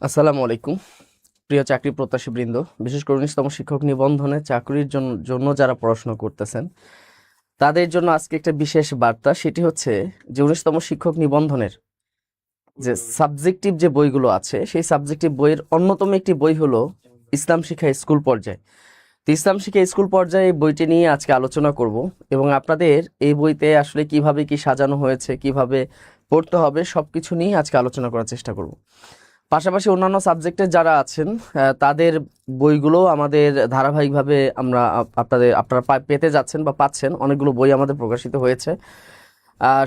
আসসালামু আলাইকুম প্রিয় চাকরি প্রত্যাশী বৃন্দ, বিশেষ করে 19তম শিক্ষক নিবন্ধনে চাকরির জন্য যারা পড়াশোনা করতেছেন তাদের জন্য আজকে একটা বিশেষ বার্তা। সেটি হচ্ছে যে 19তম শিক্ষক নিবন্ধনের যে সাবজেক্টিভ যে বইগুলো আছে সেই সাবজেক্টিভ বইয়ের অন্যতম একটি বই হলো ইসলাম শিক্ষা স্কুল পর্যায়ে। তো ইসলাম শিক্ষা স্কুল পর্যায়ে এই বইটি নিয়ে আজকে আলোচনা করব এবং আপনাদের এই বইতে আসলে কিভাবে কি সাজানো হয়েছে, কিভাবে পড়তে হবে, সবকিছু নিয়ে আজকে আলোচনা করার চেষ্টা করব। পাশাপাশি অন্যান্য সাবজেক্টের যারা আছেন তাদের বইগুলো আমাদের ধারাবাহিকভাবে আপনারা পেতে যাচ্ছেন বা পাচ্ছেন। অনেকগুলো বই আমাদের প্রকাশিত হয়েছে।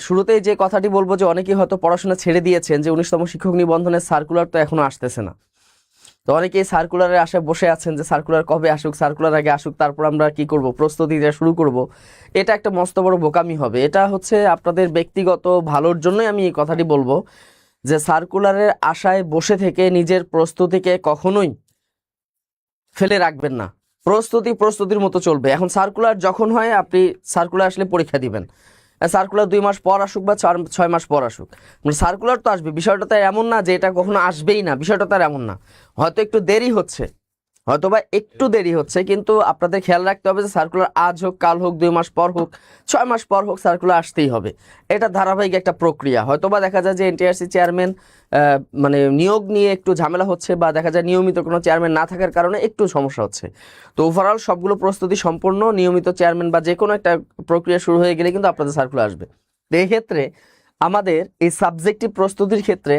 শুরুতেই যে কথাটি বলবো যে অনেকেই হয়তো পড়াশোনা ছেড়ে দিয়েছেন যে 19তম শিক্ষক নিবন্ধনের সার্কুলার তো এখনো আসতেছে না। তো অনেকেই সার্কুলারের আশায় বসে আছেন যে সার্কুলার কবে আসুক, সার্কুলার আগে আসুক, তারপর আমরা কি করব, প্রস্তুতিটা শুরু করব। এটা একটা মস্ত বড় বোকামি হবে। এটা হচ্ছে আপনাদের ব্যক্তিগত ভালোর জন্যই আমি এই কথাটি বলবো যে সার্কুলারের আশায় বসে থেকে নিজের প্রস্তুতিকে কখনোই ফেলে রাখবেন না। প্রস্তুতির মতো চলবে। এখন সার্কুলার যখন হয় আপনি সার্কুলার আসলে পরীক্ষা দিবেন। সার্কুলার 2 মাস পর আসুক বা 6 মাস পর আসুক, সার্কুলার তো আসবে। বিষয়টা তো এমন না যে এটা কখনো আসবেই না, বিষয়টা তো এমন না। হয়তো একটু দেরি হচ্ছে, হয়তোবা একটু দেরি হচ্ছে, কিন্তু আপনাদের খেয়াল রাখতে হবে যে সার্কুলার আজ হোক, কাল হোক, 2 মাস পর হোক, 6 মাস পর হোক, সার্কুলার আসতেই হবে। এটা ধারাবাহিক একটা প্রক্রিয়া। হয়তোবা দেখা যায় যে এনটিআরসি চেয়ারম্যান মানে নিয়োগ নিয়ে একটু ঝামেলা হচ্ছে, বা দেখা যায় নিয়মিত কোনো চেয়ারম্যান না থাকার কারণে একটু সমস্যা হচ্ছে। তো ওভারঅল সবগুলো প্রস্তুতি সম্পন্ন, নিয়মিত চেয়ারম্যান বা যে কোনো একটা প্রক্রিয়া শুরু হয়ে গেলে কিন্তু আপনাদের সার্কুলার আসবে। তো এই ক্ষেত্রে আমাদের এই সাবজেক্টিভ প্রস্তুতির ক্ষেত্রে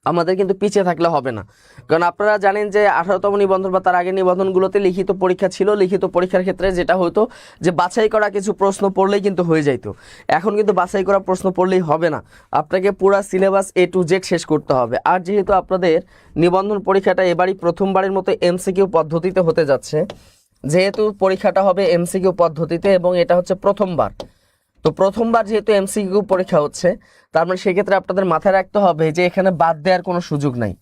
আমাদের কিন্তু পিছিয়ে থাকলে হবে না। কারণ আপনারা জানেন যে 18তম নিবন্ধন বা তার আগের নিবন্ধনগুলোতে লিখিত পরীক্ষা ছিল। লিখিত পরীক্ষার ক্ষেত্রে যেটা হতো যে বাছাই করা কিছু প্রশ্ন পড়লেই কিন্তু হয়ে যাইতো। এখন কিন্তু বাছাই করা প্রশ্ন পড়লেই হবে না, আপনাকে পুরো সিলেবাস A to Z শেষ করতে হবে। আর যেহেতু আপনাদের নিবন্ধন পরীক্ষাটা এবারই প্রথমবারের মতো MCQ পদ্ধতিতে হতে যাচ্ছে, যেহেতু পরীক্ষাটা হবে MCQ পদ্ধতিতে এবং এটা হচ্ছে প্রথমবার, তো প্রথমবার যেহেতু MCQ পরীক্ষা হচ্ছে, তার মানে সেক্ষেত্রে আপনাদের মাথায় রাখতে হবে যে এখানে বাদ দেওয়ার কোনো সুযোগ নাই।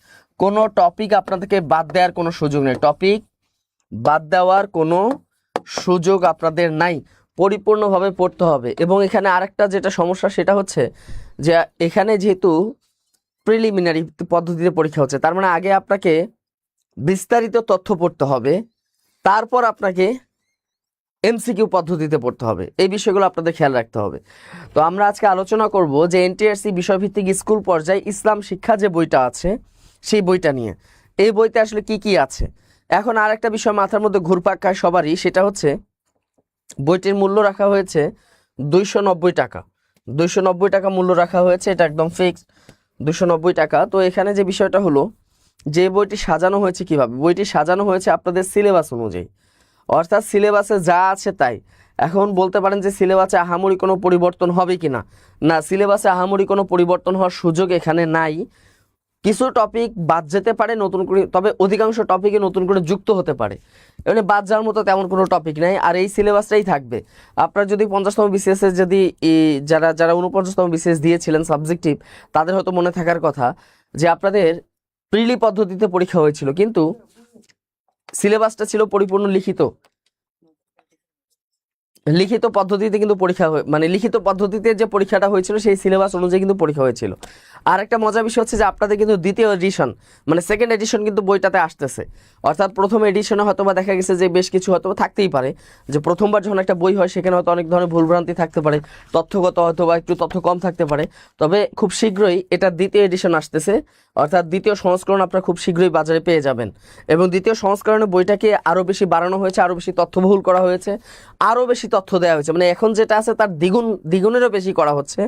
কোনো টপিক আপনাদেরকে বাদ দেওয়ার কোনো সুযোগ নেই। টপিক বাদ দেওয়ার কোনো সুযোগ আপনাদের নাই। পরিপূর্ণভাবে পড়তে হবে। এবং এখানে আরেকটা যেটা সমস্যা সেটা হচ্ছে যে এখানে যেহেতু প্রিলিমিনারি পদ্ধতিতে পরীক্ষা হচ্ছে, তার মানে আগে আপনাকে বিস্তারিত তথ্য পড়তে হবে, তারপর আপনাকে MCQ পদ্ধতিতে পড়তে হবে। এই বিষয়গুলো আপনাদের খেয়াল রাখতে হবে। তো আমরা আজকে আলোচনা করব যে এনটিআরসি বিষয়ভিত্তিক স্কুল পর্যায়ে ইসলাম শিক্ষা যে বইটা আছে সেই বইটা নিয়ে। এই বইতে আসলে কি কি আছে। এখন আর একটা বিষয় মাথার মধ্যে ঘুরপাক খায় সবারই, সেটা হচ্ছে বইটির মূল্য রাখা হয়েছে 290 টাকা। 290 টাকা মূল্য রাখা হয়েছে, এটা একদম ফিক্সড 290 টাকা। তো এখানে যে বিষয়টা হলো যে বইটি সাজানো হয়েছে কিভাবে, বইটি সাজানো হয়েছে আপনাদের সিলেবাস অনুযায়ী, অর্থাৎ সিলেবাসে যা আছে তাই। এখন বলতে পারেন যে সিলেবাসে আহামরি কোনো পরিবর্তন হবে কি না, না, সিলেবাসে আহামরি কোনো পরিবর্তন হওয়ার সুযোগ এখানে নাই। কিছু টপিক বাদ যেতে পারে নতুন করে, তবে অধিকাংশ টপিকে নতুন করে যুক্ত হতে পারে। এখানে বাদ যাওয়ার মতো তেমন কোনো টপিক নাই। আর এই সিলেবাসটাই থাকবে। আপনার যদি 50তম BCS এর যদি যারা যারা 49তম BCS দিয়েছিলেন সাবজেক্টিভ, তাদের হয়তো মনে থাকার কথা যে আপনাদের প্রিলি পদ্ধতিতে পরীক্ষা হয়েছিল, কিন্তু সিলেবাসটা ছিল পরিপূর্ণ লিখিত পদ্ধতিতে কিন্তু পরীক্ষা মানে লিখিত পদ্ধতিতে যে পরীক্ষাটা হয়েছিল সেই সিলেবাস অনুযায়ী কিন্তু পরীক্ষা হয়েছিল। আর একটা মজার বিষয় হচ্ছে যে আপনাদের কিন্তু দ্বিতীয় এডিশন মানে সেকেন্ড এডিশন কিন্তু বইটাতে আসতেছে। অর্থাৎ প্রথম এডিশনে হয়তো বা দেখা গেছে যে বেশ কিছু হয়তো থাকতেই পারে, যে প্রথমবার যখন একটা বই হয় সেখানে হয়তো অনেক ধরনের ভুলভ্রান্তি থাকতে পারে, তথ্যগত হয়তো বা একটু তথ্য কম থাকতে পারে। তবে খুব শীঘ্রই এটা দ্বিতীয় এডিশন আসতেছে, অর্থাৎ দ্বিতীয় সংস্করণ আপনারা খুব শীঘ্রই বাজারে পেয়ে যাবেন। এবং দ্বিতীয় সংস্করণে বইটাকে আরও বেশি বাড়ানো হয়েছে, আরও বেশি তথ্যবহুল করা হয়েছে, আরও বেশি তথ্য দেওয়া হয়েছে। মানে এখন যেটা আছে তার দ্বিগুণেরও বেশি করা হচ্ছে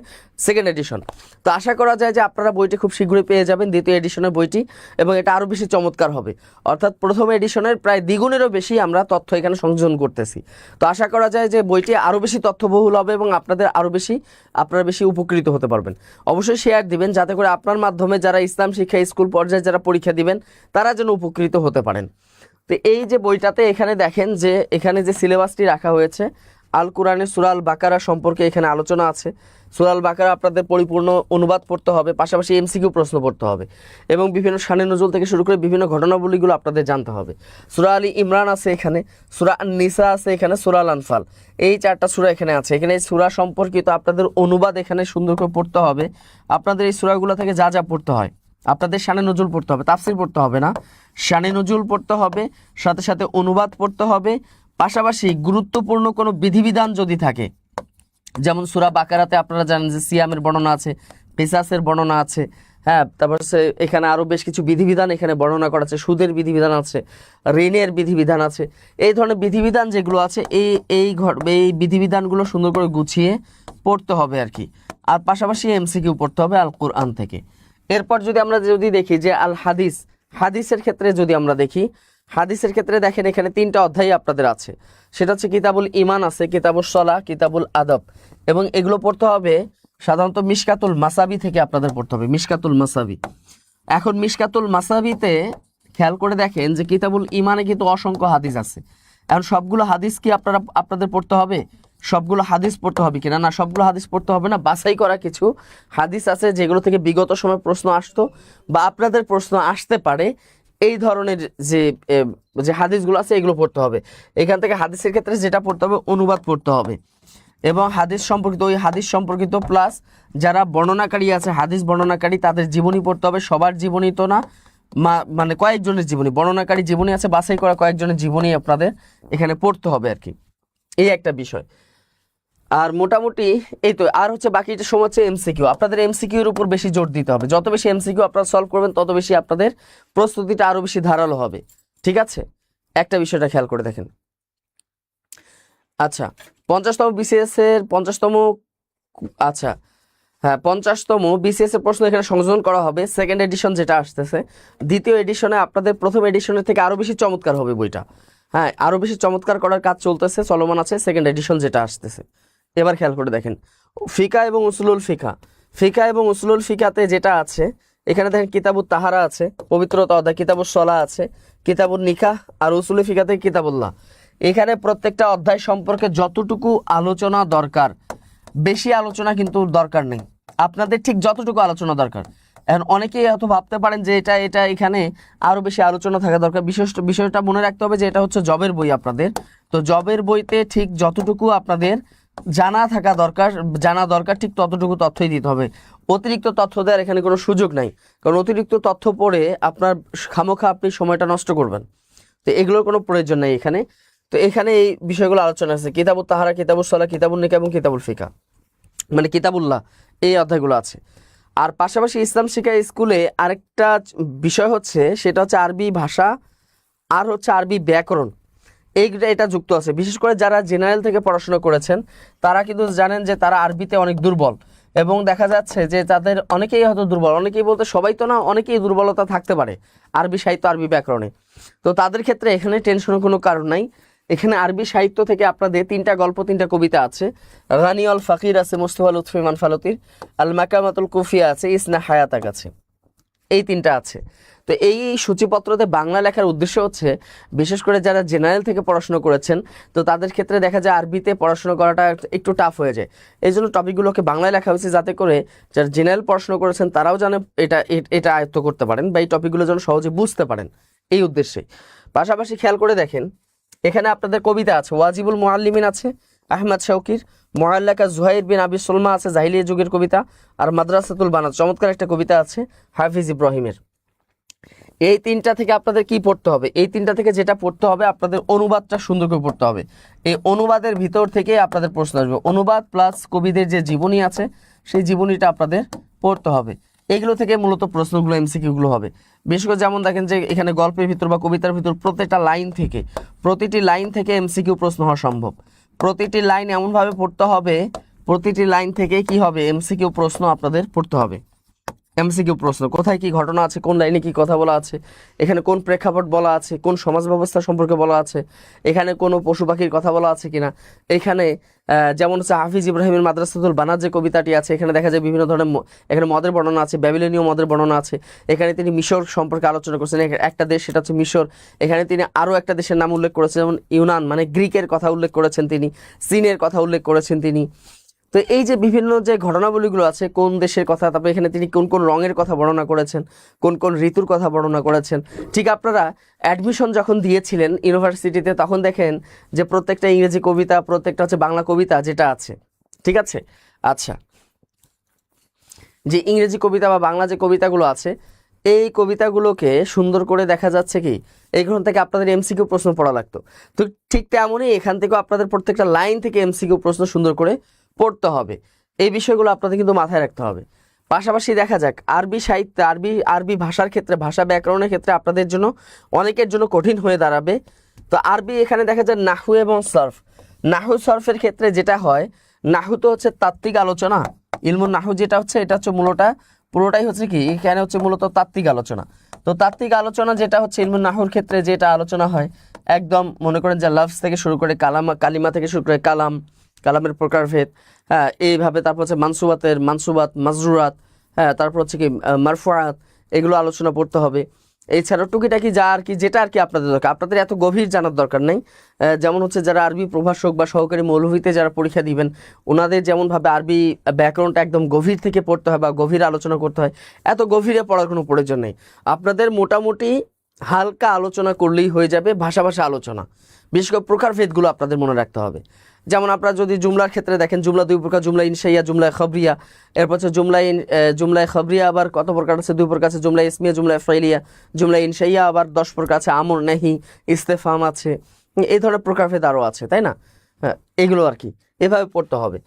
সেকেন্ড এডিশন। তো আশা করা যায় যে আপনারা বইটি খুব শীঘ্রই পেয়ে যাবেন, দ্বিতীয় এডিশনের বইটি, এবং এটা আরও বেশি চমৎকার হবে। অর্থাৎ প্রথম এডিশনের প্রায় দ্বিগুণেরও বেশি আমরা তথ্য এখানে সংযোজন করতেছি। তো আশা করা যায় যে বইটি আরও বেশি তথ্যবহুল হবে এবং আপনারা বেশি উপকৃত হতে পারবেন। অবশ্যই শেয়ার দিবেন যাতে করে আপনার মাধ্যমে যারা ইসলাম শিক্ষা স্কুল পর্যায়ে যারা পরীক্ষা দিবেন তারা যেন উপকৃত হতে পারেন। তো এই যে বইটাতে এখানে দেখেন যে এখানে যে সিলেবাসটি রাখা হয়েছে, আল কোরআনের সূরা আল বাকারা সম্পর্কে এখানে আলোচনা আছে। সূরা আল বাকারা আপনাদের পরিপূর্ণ অনুবাদ পড়তে হবে, পাশাপাশি MCQ প্রশ্ন পড়তে হবে, এবং বিভিন্ন শানে নজুল থেকে শুরু করে বিভিন্ন ঘটনাবলীগুলো আপনাদের জানতে হবে। সূরা আলী ইমরান আছে এখানে, সূরা আন-নিসা আছে এখানে, সূরা আল আনফাল, এই 4টা সূরা এখানে আছে। এখানে এই সূরা সম্পর্কিত আপনাদের অনুবাদ এখানে সুন্দর করে পড়তে হবে। আপনাদের এই সূরাগুলো থেকে যা যা পড়তে হয় আপনাদের শানে নজুল পড়তে হবে, তাফসির পড়তে হবে না, শানে নজুল পড়তে হবে, সাথে সাথে অনুবাদ পড়তে হবে। পাশাপাশি গুরুত্বপূর্ণ কোনো বিধিবিধান যদি থাকে, যেমন সূরা বাকারাতে আপনারা জানেন যে সিয়ামের বর্ণনা আছে, কিসাসের বর্ণনা আছে, হ্যাঁ, তারপর এখানে আরও বেশ কিছু বিধিবিধান এখানে বর্ণনা করা আছে, সুদের বিধিবিধান আছে, ঋণের বিধিবিধান আছে। এই ধরনের বিধিবিধান যেগুলো আছে এই বিধিবিধানগুলো সুন্দর করে গুছিয়ে পড়তে হবে আর কি। আর পাশাপাশি এমসিকিউ পড়তে হবে আল কোরআন থেকে। এরপর আমরা যদি দেখি যে আল হাদিসের ক্ষেত্রে যদি আমরা দেখি, হাদিসের ক্ষেত্রে দেখেন এখানে 3টা অধ্যায় আপনাদের আছে। সেটা হচ্ছে কিতাবুল ইমান আছে, কিতাবুল সলাহ, কিতাবুল আদব, এবং এগুলো পড়তে হবে সাধারণত মিশকাতুল মাসাবি থেকে আপনাদের পড়তে হবে, মিশকাতুল মাসাবি। এখন মিশকাতুল মাসাবিতে খেয়াল করে দেখেন যে কিতাবুল ইমানে কিন্তু অসংখ্য হাদিস আছে। এখন সবগুলো হাদিস কি আপনাদের পড়তে হবে? সবগুলো হাদিস পড়তে হবে কিনা? না, সবগুলো হাদিস পড়তে হবে না। বাছাই করা কিছু হাদিস আছে যেগুলো থেকে বিগত সময় প্রশ্ন আসতো বা আপনাদের প্রশ্ন আসতে পারে, এই ধরনের যে হাদিসগুলো আছে এগুলো পড়তে হবে। এখান থেকে হাদিসের ক্ষেত্রে যেটা পড়তে হবে, অনুবাদ পড়তে হবে, এবং হাদিস সম্পর্কিত প্লাস যারা বর্ণনাকারী আছে, হাদিস বর্ণনাকারী, তাদের জীবনী পড়তে হবে। সবার জীবনী তো না, মানে কয়েকজনের জীবনী, বর্ণনাকারী জীবনী আছে, বাছাই করা কয়েকজনের জীবনী আপনাদের এখানে পড়তে হবে আর কি। এই একটা বিষয়। আর মোটামুটি এই তো। আর হচ্ছে বাকিটা সময় হচ্ছে এমসিকিউ। আপনাদের এমসিকিউর উপর বেশি জোর দিতে হবে। যত বেশি এমসিকিউ আপনারা সলভ করবেন তত বেশি আপনাদের প্রস্তুতিটা আরো বেশি ধারালো হবে। ঠিক আছে, একটা বিষয়টা খেয়াল করে দেখেন। আচ্ছা, 50তম বিসিএস এর 50তম, আচ্ছা হ্যাঁ 50তম বিসিএস এর প্রশ্ন এখানে সংযোজন করা হবে। সেকেন্ড এডিশন যেটা আসতেছে, দ্বিতীয় এডিশনে আপনাদের প্রথম এডিশনের থেকে আরো বেশি চমৎকার হবে বইটা। হ্যাঁ, আরো বেশি চমৎকার করার কাজ চলতেছে, চলমান আছে সেকেন্ড এডিশন যেটা আসতেছে। এবার খেয়াল করে দেখেন ফিকা এবং উসুলুল ফিকাতে যেটা আছে এখানে দেখেন কিতাবুত তাহারা আছে, পবিত্রতা অধ্যায়, কিতাবুস সলাহ আছে, কিতাবুন নিকাহ, আর উসুল ফিকাতে কিতাবুল্লাহ। এখানে প্রত্যেকটা অধ্যায় সম্পর্কে যতটুকু আলোচনা দরকার, বেশি আলোচনা কিন্তু দরকার নেই, আপনাদের ঠিক যতটুকু আলোচনা দরকার। এখন অনেকেই হয়তো ভাবতে পারেন যে এটা এখানে আরো বেশি আলোচনা থাকা দরকার। বিষয়টা মনে রাখতে হবে যে এটা হচ্ছে জবের বই আপনাদের। তো জবের বইতে ঠিক যতটুকু আপনাদের জানা দরকার ঠিক ততটুকু তথ্যই দিতে হবে। অতিরিক্ত তথ্য দেওয়ার এখানে কোনো সুযোগ নাই, কারণ অতিরিক্ত তথ্য পড়ে আপনার খামোখা আপনি সময়টা নষ্ট করবেন। তো এগুলোর কোনো প্রয়োজন নেই এখানে। তো এখানে এই বিষয়গুলো আলোচনা আছে, কিতাবুত তাহারা, কিতাবুস সালাহ, কিতাবুন নিকাহ এবং কিতাবুল ফিকা, মানে কিতাবুল্লাহ, এই অধ্যায়গুলো আছে। আর পাশাপাশি ইসলাম শিক্ষা স্কুলে আরেকটা বিষয় হচ্ছে, সেটা হচ্ছে আরবি ভাষা আর হচ্ছে আরবি ব্যাকরণ, এটা যুক্ত আছে। বিশেষ করে যারা জেনারেল থেকে পড়াশোনা করেছেন তারা কিন্তু জানেন যে তারা আরবিতে অনেক দুর্বল, এবং দেখা যাচ্ছে যে তাদের অনেকেই হয়তো দুর্বল, অনেকেই বলতে সবাই তো না, অনেকেই দুর্বলতা থাকতে পারে আরবি সাহিত্য, আরবি ব্যাকরণে। তো তাদের ক্ষেত্রে এখানে টেনশনের কোনো কারণ নাই। এখানে আরবি সাহিত্য থেকে আপনাদের 3টা গল্প, 3টা কবিতা আছে। রানি আল ফাকির আছে, মুস্তফা লুৎফি মানফালতির, আল মাকামাতুল কুফিয়া আছে, ইসনা হায়াতাক আছে, এই 3টা আছে। তো এই সূচিপত্রতে বাংলা লেখার উদ্দেশ্য হচ্ছে বিশেষ করে যারা জেনারেল থেকে পড়াশোনা করেছেন, তো তাদের ক্ষেত্রে দেখা যায় আরবিতে পড়াশোনা করাটা একটু টাফ হয়ে যায়। এই জন্য টপিকগুলোকে বাংলায় লেখা হয়েছে, যাতে করে যারা জেনারেল পড়াশোনা করেছেন তারাও যেন এটা আয়ত্ত করতে পারেন বা এই টপিকগুলো যেন সহজে বুঝতে পারেন, এই উদ্দেশ্যে। পাশাপাশি খেয়াল করে দেখেন এখানে আপনাদের কবিতা আছে, ওয়াজিবুল মুআল্লিমিন আছে আহমদ শৌকির, মুআল্লাকা জুহাইর বিন আবি সুলমা আছে, জাহিলিয়া যুগের কবিতা, আর মাদ্রাসাতুল বানাত, চমৎকার একটা কবিতা আছে হাফিজ ইব্রাহিমের। এই 3টা থেকে আপনাদের কি পড়তে হবে? এই 3টা থেকে যেটা পড়তে হবে, আপনাদের অনুবাদটা সুন্দর করে পড়তে হবে। এই অনুবাদের ভিতর থেকে আপনাদের প্রশ্ন আসবে, অনুবাদ প্লাস কবিদের যে জীবনী আছে সেই জীবনীটা আপনাদের পড়তে হবে। এগুলো থেকে মূলত প্রশ্নগুলো, এমসিকিউগুলো হবে। বিশেষ করে যেমন দেখেন যে এখানে গল্পের ভিতর বা কবিতার ভিতর প্রতিটি লাইন থেকে এমসিকিউ প্রশ্ন হওয়া সম্ভব। প্রতিটি লাইন এমনভাবে পড়তে হবে, প্রতিটি লাইন থেকে কি হবে, এমসিকিউ প্রশ্ন আপনাদের পড়তে হবে। এমসিকিউ প্রশ্ন, কোথায় কি ঘটনা আছে, কোন লাইনে কি কথা বলা আছে, এখানে কোন প্রেক্ষাপট বলা আছে, কোন সমাজ ব্যবস্থা সম্পর্কে বলা আছে, এখানে কোনো পশু পাখির কথা বলা আছে কিনা, এখানে যেমন হচ্ছে হাফিজ ইব্রাহিমের মাদ্রাসাতুল বানাত যে কবিতাটি আছে, এখানে দেখা যায় বিভিন্ন ধরনের এখানে মদের বর্ণনা আছে, ব্যাবিলনীয় মদের বর্ণনা আছে। এখানে তিনি মিশর সম্পর্কে আলোচনা করছেন, একটা দেশ সেটা হচ্ছে মিশর। এখানে তিনি আরও একটা দেশের নাম উল্লেখ করেছেন, যেমন ইউনান, মানে গ্রিকের কথা উল্লেখ করেছেন তিনি, চীনের কথা উল্লেখ করেছেন তিনি। তো এই যে বিভিন্ন যে ঘটনাবলীগুলো আছে, কোন দেশের কথা, তারপরে এখানে তিনি কোন কোন রঙের কথা বর্ণনা করেছেন, কোন কোন ঋতুর কথা বর্ণনা করেছেন। ঠিক আপনারা অ্যাডমিশন যখন দিয়েছিলেন ইউনিভার্সিটিতে, তখন দেখেন যে প্রত্যেকটা ইংরেজি কবিতা, প্রত্যেকটা হচ্ছে বাংলা কবিতা যেটা আছে, ঠিক আছে। আচ্ছা, যে ইংরেজি কবিতা বা বাংলা যে কবিতাগুলো আছে, এই কবিতাগুলোকে সুন্দর করে দেখা যাচ্ছে কি এইখান থেকে আপনাদের এমসিকিউ প্রশ্ন পড়া লাগতো, তো ঠিক তেমনই এখান থেকেও আপনাদের প্রত্যেকটা লাইন থেকে এমসিকিউ প্রশ্ন সুন্দর করে পড়তে হবে। এই বিষয়গুলো আপনাদের কিন্তু মাথায় রাখতে হবে। পাশাপাশি দেখা যাক আরবি সাহিত্যে আরবি ভাষার ক্ষেত্রে, ভাষা ব্যাকরণের ক্ষেত্রে আপনাদের জন্য অনেকের জন্য কঠিন হয়ে দাঁড়াবে। তো আরবি এখানে দেখা যায় নাহু এবং সরফ। নাহু সরফের ক্ষেত্রে যেটা হয়, নাহু তো হচ্ছে তাত্ত্বিক আলোচনা, ইলমুন নাহু যেটা হচ্ছে এটা হচ্ছে পুরোটাই হচ্ছে কি এখানে হচ্ছে মূলত তাত্ত্বিক আলোচনা। তো তাত্ত্বিক আলোচনা যেটা হচ্ছে ইলমুন নাহুর ক্ষেত্রে যেটা আলোচনা হয়, একদম মনে করেন যে লফজ থেকে শুরু করে কালিমা থেকে শুরু করে কালামের প্রকারভেদ, হ্যাঁ এইভাবে, তারপর হচ্ছে মানসুবাত মাজরুরাত, হ্যাঁ তারপর হচ্ছে কি মারফুআত, এগুলো আলোচনা পড়তে হবে। এছাড়াও টুকিটাকি যা আর কি যেটা আর কি আপনাদের দরকার, আপনাদের এত গভীর জানার দরকার নেই। যেমন হচ্ছে যারা আরবি প্রভাষক বা সহকারী মৌলভীতে যারা পরীক্ষা দিবেন, ওনাদের যেমনভাবে আরবি ব্যাকরণটা একদম গভীর থেকে পড়তে হয় বা গভীর আলোচনা করতে হয়, এত গভীরে পড়ার কোনো প্রয়োজন নেই। আপনাদের মোটামুটি হালকা আলোচনা করলেই হয়ে যাবে, ভাষা আলোচনা। বিশেষ করে প্রকারভেদগুলো আপনাদের মনে রাখতে হবে। যেমন আপনারা যদি জুমলার ক্ষেত্রে দেখেন, জুমলা দুই প্রকার, জুমলা ইনশাইয়া, জুমলা খবরিয়া। এরপর হচ্ছে জুমলায় খবরিয়া আবার কত প্রকার আছে? দুই প্রকার আছে, জুমলা ইসমিয়া, জুমলা ফাইলিয়া। জুমলা ইনশাইয়া আবার 10 প্রকার আছে, আমর নাহি, ইস্তেফাম আছে, এই ধরনের প্রকারভেদ আরও আছে, তাই না? হ্যাঁ, এগুলো আর কি এভাবে পড়তে হবে।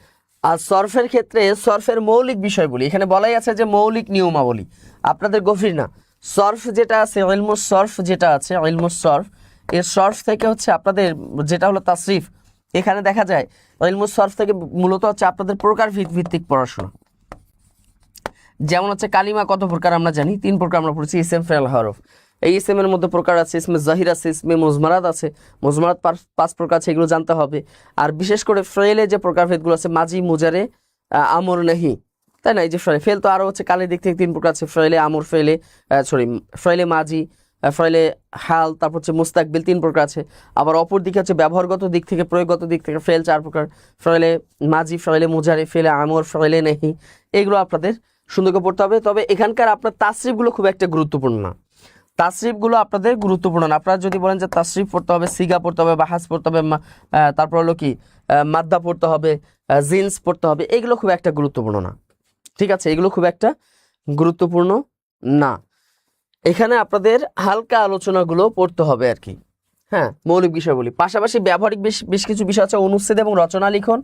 আর সরফের ক্ষেত্রে সরফের মৌলিক বিষয়গুলি এখানে বলাই আছে যে মৌলিক নিয়মাবলী, আপনাদের গভীর না। সরফ যেটা আছে, ইলমুস সরফ যেটা আছে, ইলমুস সরফ, এই সরফ থেকে হচ্ছে আপনাদের যেটা হলো তাসরিফ, এখানে দেখা যায় ইলমুস সরফ থেকে মূলত হচ্ছে আপনাদের প্রকার ভিত্তিক পড়াশোনা। যেমন হচ্ছে কালিমা কত প্রকার আমরা জানি, 3 প্রকার আমরা পড়েছি, ইসম, ফেল, হরফ। এই ইসমের মধ্যে প্রকার আছে, ইসমে জাহির আছে, ইসমে মুজমারাত আছে, মুজমারাত 5 প্রকার আছে, এগুলো জানতে হবে। আর বিশেষ করে ফেলে যে প্রকারভেদগুলো আছে, মাজি, মুজারে, আমর নাহি, তাই না? এই যে ফেল তো আরও হচ্ছে কালের দিক থেকে 3 প্রকার আছে, ফেলে আমর, ফেলে মাজি, ফেলে হাল, তারপর হচ্ছে মুস্তাকবিল 3 প্রকার আছে। আবার অপর দিকে হচ্ছে ব্যবহারগত দিক থেকে, প্রয়োগগত দিক থেকে ফেল 4 প্রকার, ফেলে মাজি, ফেলে মুজারে, ফেলে আমর, ফেলে নাহি, এগুলো আপনাদের সুন্দর করে পড়তে হবে। তবে এখানকার আপনার তাসরিফগুলো খুব একটা গুরুত্বপূর্ণ না, তাসরিফগুলো আপনাদের গুরুত্বপূর্ণ না। আপনারা যদি বলেন যে তাসরিফ পড়তে হবে, সিগা পড়তে হবে, বাহাস পড়তে হবে, তারপর হলো কি মাদ্দা পড়তে হবে, জিন্স পড়তে হবে, এগুলো খুব একটা গুরুত্বপূর্ণ না, ঠিক আছে? এগুলো খুব একটা গুরুত্বপূর্ণ না। এখানে আপনাদের হালকা আলোচনাগুলো পড়তে হবে আর কি, হ্যাঁ, মৌলিক বিষয়গুলি। পাশাপাশি ব্যবহারিক বেশ কিছু বিষয় আছে, অনুচ্ছেদ এবং রচনা লিখন।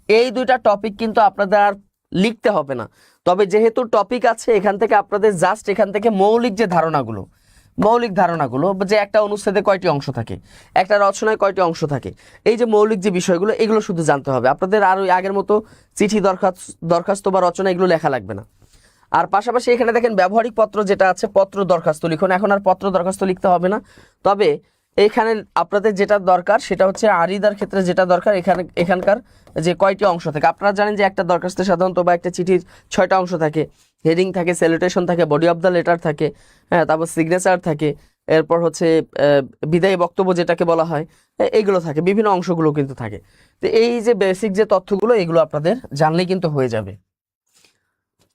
এই 2টা টপিক কিন্তু আপনাদের আর লিখতে হবে না। তবে যেহেতু টপিক আছে, এখান থেকে আপনাদের জাস্ট এখান থেকে মৌলিক ধারণাগুলো যে একটা অনুচ্ছেদে কয়টি অংশ থাকে, একটা রচনায় কয়টি অংশ থাকে, এই যে মৌলিক যে বিষয়গুলো, এগুলো শুধু জানতে হবে। আপনাদের আর ওই আগের মতো চিঠি, দরখাস্ত বা রচনা এগুলো লেখা লাগবে না। আর পাশাপাশি এখানে দেখেন ব্যবহারিক পত্র যেটা আছে, পত্র দরখাস্ত লিখন। এখন আর পত্র দরখাস্ত লিখতে হবে না। তবে এখানে আপনাদের যেটা দরকার সেটা হচ্ছে আরিদার ক্ষেত্রে যেটা দরকার, এখানকার যে কয়টি অংশ থাকে। আপনারা জানেন যে একটা দরখাস্তে সাধারণত বা একটা চিঠির 6টা অংশ থাকে, হেডিং থাকে, স্যালুটেশন থাকে, বডি অফ দ্য লেটার থাকে, হ্যাঁ, তারপর সিগনেচার থাকে, এরপর হচ্ছে বিদায়ী বক্তব্য যেটাকে বলা হয়, এগুলো থাকে, বিভিন্ন অংশগুলো কিন্তু থাকে। তো এই যে বেসিক যে তথ্যগুলো, এগুলো আপনাদের জানলেই কিন্তু হয়ে যাবে।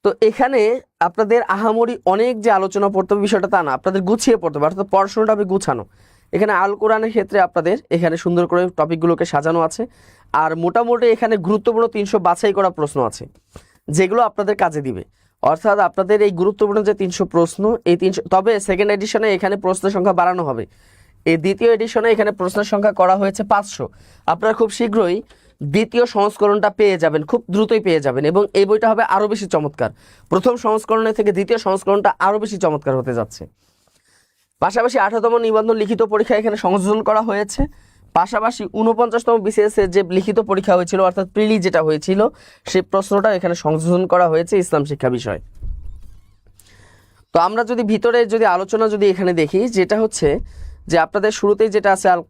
তো এখানে আপনাদের আহামরি অনেক যে আলোচনা পড়তে হবে বিষয়টা তা না, আপনাদের গুছিয়ে পড়তে হবে, অর্থাৎ পড়াশোনাটা হবে গুছানো। এখানে আল কোরআনের ক্ষেত্রে আপনাদের এখানে সুন্দর করে টপিকগুলোকে সাজানো আছে। আর মোটামুটি এখানে গুরুত্বপূর্ণ 300 বাছাই করা প্রশ্ন আছে, যেগুলো আপনাদের কাজে দিবে। অর্থাৎ আপনাদের এই গুরুত্বপূর্ণ যে 300 প্রশ্ন, এই 300, তবে সেকেন্ড এডিশনে এখানে প্রশ্নের সংখ্যা বাড়ানো হবে। এই দ্বিতীয় এডিশনে এখানে প্রশ্নের সংখ্যা করা হয়েছে 500। আপনারা খুব শীঘ্রই দ্বিতীয় সংস্করণটা পেয়ে যাবেন, খুব দ্রুতই পেয়ে যাবেন, এবং এই বইটা হবে আরও বেশি চমৎকার। প্রথম সংস্করণের থেকে দ্বিতীয় সংস্করণটা আরও বেশি চমৎকার হতে যাচ্ছে। পাশাপাশি 18তম নিবন্ধন লিখিত পরীক্ষা এখানে সংযোজন করা হয়েছে। পাশাপাশি 49তম বিসিএস এর যে লিখিত পরীক্ষা হয়েছিল, অর্থাৎ প্রিলি যেটা হয়েছিল, সেই প্রশ্নটা এখানে সংযোজন করা হয়েছে ইসলাম শিক্ষা বিষয়। তো আমরা যদি ভিতরে আলোচনা এখানে দেখি, যেটা হচ্ছে যে আপনাদের শুরুতেই যেটা আছে আল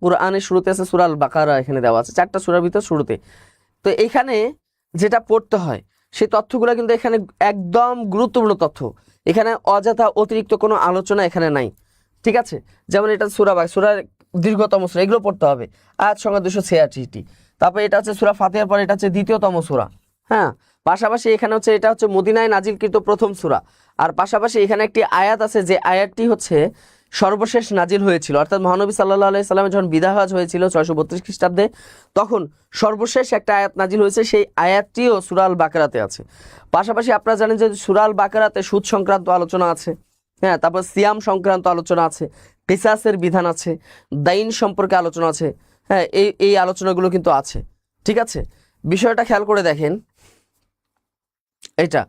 কোরআনের শুরুতে আছে সূরা আল বাকারা, এখানে দেওয়া আছে 4টা সূরার ভিতর শুরুতে। তো এখানে যেটা পড়তে হয় সেই তথ্যগুলো কিন্তু এখানে একদম গুরুত্বপূর্ণ তথ্য, এখানে অযথা অতিরিক্ত কোনো আলোচনা এখানে নাই, ঠিক আছে? যেমন এটা সূরার দীর্ঘতম সূরা, এগুলো পড়তে হবে, আয়াত সংখ্যা 286টি। তারপর এটা হচ্ছে সূরা ফাতিহার পর এটা হচ্ছে দ্বিতীয়তম সূরা, হ্যাঁ। পাশাপাশি এখানে হচ্ছে এটা হচ্ছে মদিনায় নাজিলকৃত প্রথম সূরা। আর পাশাপাশি এখানে একটি আয়াত আছে, যে আয়াতটি হচ্ছে সর্বশেষ নাজিল হয়েছিল, অর্থাৎ মহানবী সাল্লাল্লাহু আলাইহি সাল্লামের যখন বিদায় হজ হয়েছিল 632 খ্রিস্টাব্দে, তখন সর্বশেষ একটা আয়াত নাজিল হয়েছে, সেই আয়াতটিও সূরা আল বাকারাতে আছে। পাশাপাশি আপনারা জানেন যে সূরা আল বাকারাতে সুদ সংক্রান্ত আলোচনা আছে, হ্যাঁ, তারপর সিয়াম সংক্রান্ত আলোচনা আছে, কিসাসের বিধান আছে, দাইন সম্পর্কে আলোচনা আছে। হ্যাঁ, এই আলোচনাগুলো কিন্তু আছে। ঠিক আছে, বিষয়টা খেয়াল করে দেখেন, এটা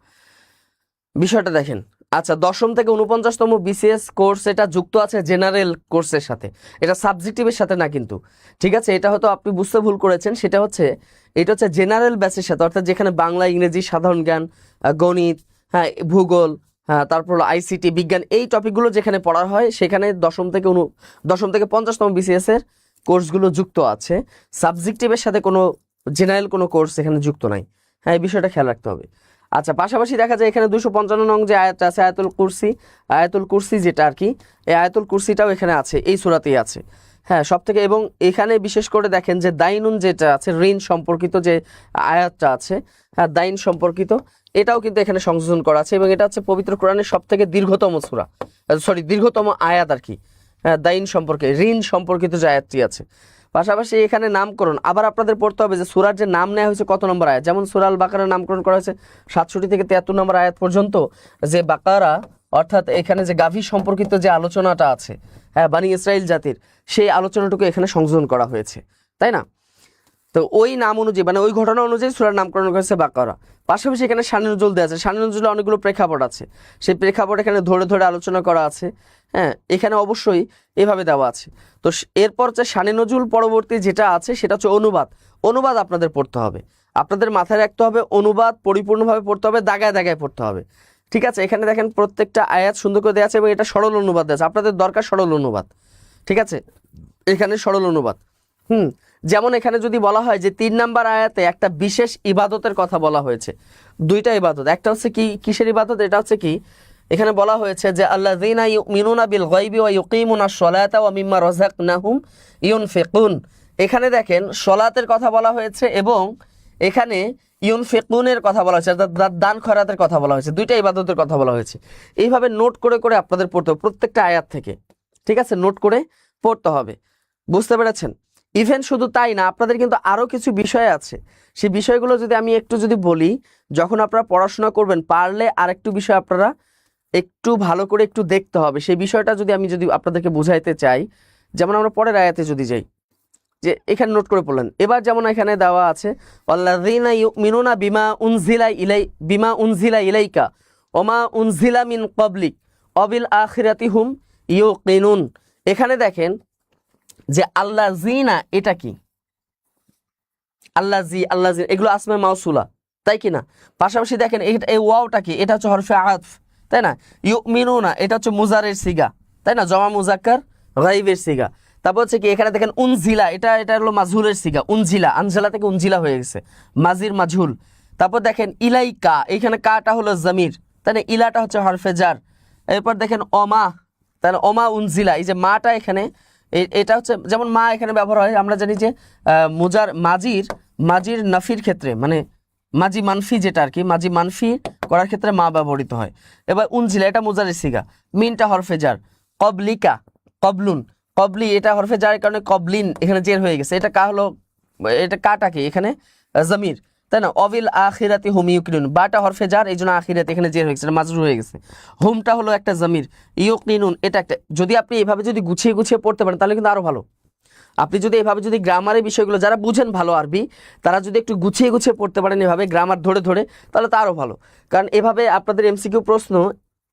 বিষয়টা দেখেন। আচ্ছা, 10ম থেকে 49তম বিসিএস কোর্স এটা যুক্ত আছে জেনারেল কোর্সের সাথে, এটা সাবজেক্টিভের সাথে না কিন্তু। ঠিক আছে, এটা হয়তো আপনি বুঝতে ভুল করেছেন, এটা হচ্ছে জেনারেল ব্যাচের সাথে, অর্থাৎ যেখানে বাংলা, ইংরেজি, সাধারণ জ্ঞান, গণিত, হ্যাঁ, ভূগোল, হ্যাঁ, তারপর হলো আইসিটি, বিজ্ঞান, এই টপিকগুলো যেখানে পড়া হয় সেখানে 10ম থেকে 50তম বিসিএস এর কোর্সগুলো যুক্ত আছে। সাবজেক্টিভের সাথে কোনো জেনারেল কোনো কোর্স এখানে যুক্ত নাই। হ্যাঁ, এই বিষয়টা খেয়াল রাখতে হবে। আচ্ছা, পাশাপাশি দেখা যায় এখানে 255 নং যে আয়াতটা আছে, আয়াতুল কুরসি যেটা আর কি, এই আয়াতুল কুরসিটাও এখানে আছে, এই সূরাতেই আছে। হ্যাঁ, সব থেকে, এবং এখানে বিশেষ করে দেখেন যে দাইনুন যেটা আছে, ঋণ সম্পর্কিত যে আয়াতটা আছে, হ্যাঁ, দাইন সম্পর্কিত, এটাও কিন্তু এখানে সংযোজন করা আছে, এবং এটা হচ্ছে পবিত্র কোরআনের সব থেকে দীর্ঘতম আয়াত আর কি। হ্যাঁ, দাইন সম্পর্কে, ঋণ সম্পর্কিত যে আয়াতটি আছে। পাশাপাশি এখানে নামকরণ আবার আপনাদের পড়তে হবে যে সূরার যে নাম নেওয়া হয়েছে কত নম্বর আয়াত। যেমন সূরা আল বাকারার নামকরণ করা হয়েছে 67 থেকে 73 নম্বর আয়াত পর্যন্ত, যে বাকারা অর্থাৎ এখানে যে গাভী সম্পর্কিত যে আলোচনাটা আছে, হ্যাঁ, বানি ইসরাইল জাতির, সেই আলোচনাটুকু এখানে সংযোজন করা হয়েছে, তাই না? তো ওই নাম অনুযায়ী, মানে ওই ঘটনা অনুযায়ী সূরার নামকরণ করেছে বাকারা। পাশাপাশি এখানে শানে নজুল দেওয়া আছে, শানে নজুলে অনেকগুলো প্রেক্ষাপট আছে, সেই প্রেক্ষাপট এখানে ধরে ধরে আলোচনা করা আছে। হ্যাঁ, এখানে অবশ্যই এভাবে দেওয়া আছে। তো এরপর যে শানে নজুল পরবর্তী যেটা আছে সেটা হচ্ছে অনুবাদ আপনাদের পড়তে হবে, আপনাদের মাথায় রাখতে হবে, অনুবাদ পরিপূর্ণভাবে পড়তে হবে, দাগায় দাগায় পড়তে হবে। ঠিক আছে, এখানে দেখেন প্রত্যেকটা আয়াত সুন্দর করে দেওয়া আছে, এবং এটা সরল অনুবাদ দেওয়া আছে, আপনাদের দরকার সরল অনুবাদ। ঠিক আছে, এখানে সরল অনুবাদ। যেমন এখানে যদি বলা হয় যে 3 নাম্বার আয়াতে একটা বিশেষ ইবাদতের কথা বলা হয়েছে, 2টা ইবাদত, একটা হচ্ছে কি, কিসের ইবাদত, এটা হচ্ছে কি, এখানে বলা হয়েছে যে আল্লাযীনা ইউমিনুনা বিল গায়বি ওয়া ইউকিমুনাস সালাতা ওয়া মিম্মা রাযাকনাহুম ইউনফিকুন। এখানে দেখেন সলাতের কথা বলা হয়েছে, এবং এখানে ইউনফিকুনের কথা বলা হয়েছে, দান খয়রাতের কথা বলা হয়েছে, 2টা ইবাদতের কথা বলা হয়েছে। এইভাবে নোট করে করে আপনাদের পড়তে হবে প্রত্যেকটা আয়াত থেকে। ঠিক আছে, নোট করে পড়তে হবে, বুঝতে পেরেছেন? ইভেন শুধু তাই না, আপনাদের কিন্তু আরও কিছু বিষয় আছে, সেই বিষয়গুলো যদি আমি একটু বলি, যখন আপনারা পড়াশোনা করবেন, পারলে আরেকটু বিষয় আপনারা একটু ভালো করে একটু দেখতে হবে। সেই বিষয়টা আমি আপনাদেরকে বুঝাইতে চাই, যেমন আমরা পরের আয়াতে যদি যাই, যে এখানে নোট করে পড়লেন, এবার যেমন এখানে দেওয়া আছে ওয়াল্লাযীনা ইউমিনুনা বিমা উনজিলা ইলাইকা ওমা উনজিলা মিন ক্বাবলিক ওয়াবিল আখিরাতি হুম ইউকিনুন। এখানে দেখেন যে আল্লাযীনা, এটা কি, আল্লাযী এগুলো আসমে মাউসুলা, তাই কি না? পাশাপাশি দেখেন এই ওয়াওটা কি, এটা হচ্ছে হরফে আতফ, তাই না? ইউমিনুনা, এটা হচ্ছে মুজারের সিগা, তাই না, জমা মুজাক্কার গায়বের সিগা। তারপর হচ্ছে কি, এখানে দেখেন উনজিলা, এটা হলো মাজহুলের সিগা, আনজালা থেকে উনজিলা হয়ে গেছে, মাজির মাজহুল। তারপর দেখেন ইলাইকা, এখানে কাটা হলো জমির, তাই না, ইলাটা হচ্ছে হরফে জার। এরপর দেখেন অমা, তাহলে অমা উনজিলা, এই যে মাটা এখানে, এটা হচ্ছে যেমন মা এখানে ব্যবহার হয়, আমরা জানি যে মাজির নাফির ক্ষেত্রে, মানে মাজি মানফি যেটা আর কি, মাজি মানফি করার ক্ষেত্রে মা ব্যবহৃত হয়। এবার উনজিলা, এটা মুজারের সিগা, মিনটা হরফে জার। কবলিকা, কবলি, এটা হরফে জার কারণে কবলিন এখানে জের হয়ে গেছে, এটা কা হলো, এটা কাটা কি এখানে জমির, তাই না? অবিল আখিরাতি হুম ইউকিনুন, বাটা হরফে জার, এই জন্য আখিরাত এখানে জের হয়ে গেছে, মাজরুর হয়ে গেছে। হুমটা হলো একটা জমির, ইউকিনুন এটা একটা। যদি আপনি এভাবে গুছিয়ে পড়তে পারেন তাহলে কিন্তু আরো ভালো। আপনি যদি এভাবে গ্রামারের বিষয়গুলো যারা বুঝেন ভালো আরবি, তারা যদি একটু গুছিয়ে পড়তে পারেন এভাবে গ্রামার ধরে ধরে, তাহলে তো আরো ভালো। কারণ এভাবে আপনাদের এমসিকিউ প্রশ্ন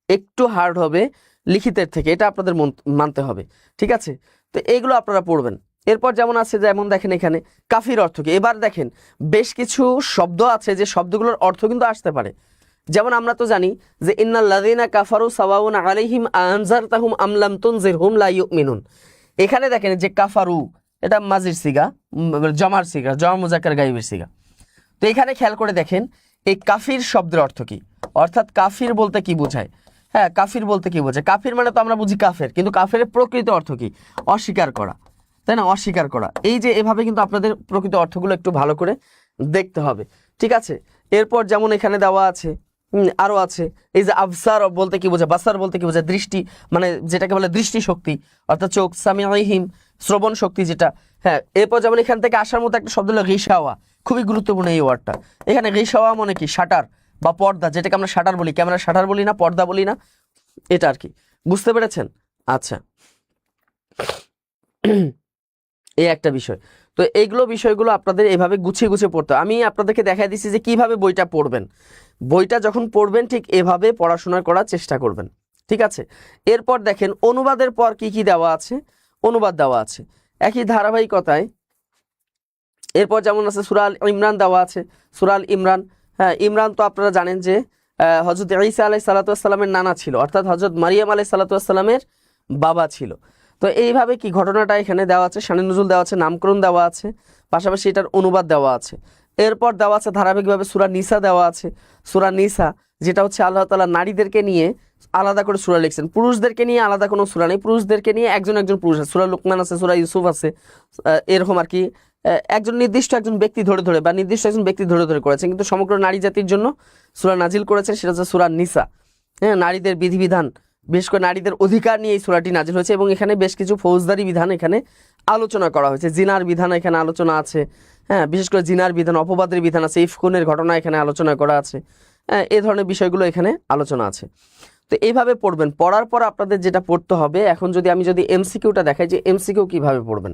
একটু হার্ড হবে লিখিতের থেকে, এটা আপনাদের মানতে হবে। ঠিক আছে, তো এইগুলো আপনারা পড়বেন। এরপর যেমন আছে, যেমন দেখেন এখানে কাফির অর্থ কি। এবার দেখেন বেশ কিছু শব্দ আছে যে শব্দগুলোর অর্থ কিন্তু আসতে পারে। যেমন আমরা তো জানি যে ইন্নাল্লাযীনা কাফারু সাওয়াউন আলাইহিম আনজারতাহুম আম লাম তুনজিরহুম লা ইউমিনুন। এখানে দেখেন যে কাফারু, এটা মাজির সিগা, জমার সিগা, জমা মুজাক্কার গায়বের সিগা। তো এখানে খেয়াল করে দেখেন এই কাফির শব্দের অর্থ কি, অর্থাৎ কাফির বলতে কি বোঝায়। হ্যাঁ, কাফির বলতে কি বোঝায়? কাফির মানে তো আমরা বুঝি কাফের, কিন্তু কাফের প্রকৃত অর্থ কি? অস্বীকার করা, তাই না, অস্বীকার করা। এই যে এভাবে কিন্তু আপনাদের প্রকৃত অর্থগুলো একটু ভালো করে দেখতে হবে। ঠিক আছে, এরপর যেমন এখানে দেওয়া আছে, আরো আছে, এই যে আবসার বলতে কি বোঝায়, বাসার বলতে কি বোঝায়, দৃষ্টি, মানে যেটাকে বলে দৃষ্টি শক্তি, অর্থাৎ চোখ, সামিউহিম শ্রবণ শক্তি যেটা। হ্যাঁ, এরপর যেমন এখান থেকে আসার মতো একটা শব্দ হলো গিশাওয়া, খুবই গুরুত্বপূর্ণ এই ওয়ার্ডটা। এখানে গিশাওয়া মানে কি, শাটার বা পর্দা, যেটাকে আমরা শাটার বলি, ক্যামেরা শাটার বলি না, পর্দা বলি না, এটা আর কি। বুঝতে পেরেছেন? আচ্ছা, এই একটা বিষয়। তো এইগুলো বিষয়গুলো আপনাদের এভাবে গুছিয়ে গুছিয়ে পড়তে হবে। আমি আপনাদেরকে দেখাই দিচ্ছি যে কিভাবে বইটা পড়বেন। বইটা যখন পড়বেন ঠিক এভাবে পড়াশোনা করার চেষ্টা করবেন, ঠিক আছে? এরপর দেখেন অনুবাদের পর কি কি দেওয়া আছে, অনুবাদ দেওয়া আছে একই ধারাবাহিকতায়। এরপর যেমন আছে সূরা আল ইমরান দেওয়া আছে, সূরা আল ইমরান। হ্যাঁ, ইমরান তো আপনারা জানেন যে হযরত ঈসা আলাইহিস সালাতু ওয়াস সালামের নানা ছিল, অর্থাৎ হযরত মারিয়াম আলাইহিস সালাতু ওয়াস সালামের বাবা ছিল। তো এইভাবে কি ঘটনাটা এখানে দেওয়া আছে, শানে নুজুল দেওয়া আছে, নামকরণ দেওয়া আছে, পাশাপাশি এটার অনুবাদ দেওয়া আছে। এরপর দেওয়া আছে ধারাবাহিকভাবে সূরা নিসা দেওয়া আছে। সূরা নিসা যেটা হচ্ছে আল্লাহ তাআলা নারীদেরকে নিয়ে আলাদা করে সূরা লিখছেন, পুরুষদেরকে নিয়ে আলাদা কোনো সূরা নেই, পুরুষদেরকে নিয়ে একজন একজন পুরুষ আছে। সূরা লুকমান আছে, সূরা ইউসুফ আছে, এরকম আর কি একজন নির্দিষ্ট একজন ব্যক্তি ধরে ধরে বা নির্দিষ্ট একজন ব্যক্তি ধরে ধরে করেছেন, কিন্তু সমগ্র নারী জাতির জন্য সূরা নাজিল করেছেন, সেটা হচ্ছে সূরা নিসা। হ্যাঁ, নারীদের বিধিবিধান, বিশেষ করে নারীদের অধিকার নিয়ে এই সূরাটি নাজিল হয়েছে, এবং এখানে বেশ কিছু ফৌজদারি বিধান এখানে আলোচনা করা হয়েছে, জিনার বিধান এখানে আলোচনা আছে। হ্যাঁ, বিশেষ করে জিনার বিধান, অপবাদের বিধান আছে, ইফকুনের ঘটনা এখানে আলোচনা করা আছে। হ্যাঁ, এই ধরনের বিষয়গুলো এখানে আলোচনা আছে। তো এইভাবে পড়বেন। পড়ার পর আপনাদের যেটা পড়তে হবে, এখন আমি যদি এমসিকিউটা দেখাই যে এমসিকিউ কিভাবে পড়বেন,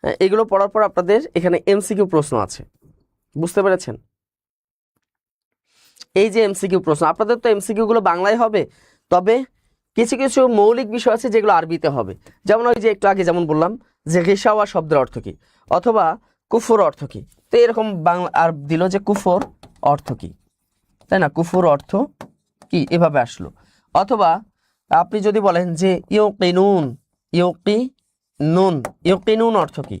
হ্যাঁ, এগুলো পড়ার পর আপনাদের এখানে এমসিকিউ প্রশ্ন আছে, বুঝতে পেরেছেন? এই যে এমসিকিউ প্রশ্ন, আপনাদের তো এমসিকিউ গুলো বাংলায় হবে, তবে কিছু কিছু মৌলিক বিষয় আছে যেগুলো আরবিতে হবে। যেমন ওই যে একটু আগে যেমন বললাম যে গিসাওয়া শব্দের অর্থ কি, অথবা কুফর অর্থ কি। তো এরকম বাংলা আর দিল যে কুফর অর্থ কি, তাই না? কুফর অর্থ কি, এভাবে আসলো। অথবা আপনি যদি বলেন যে ইউকিনুন, ইউকিনুন, ইউকিনুন অর্থ কি,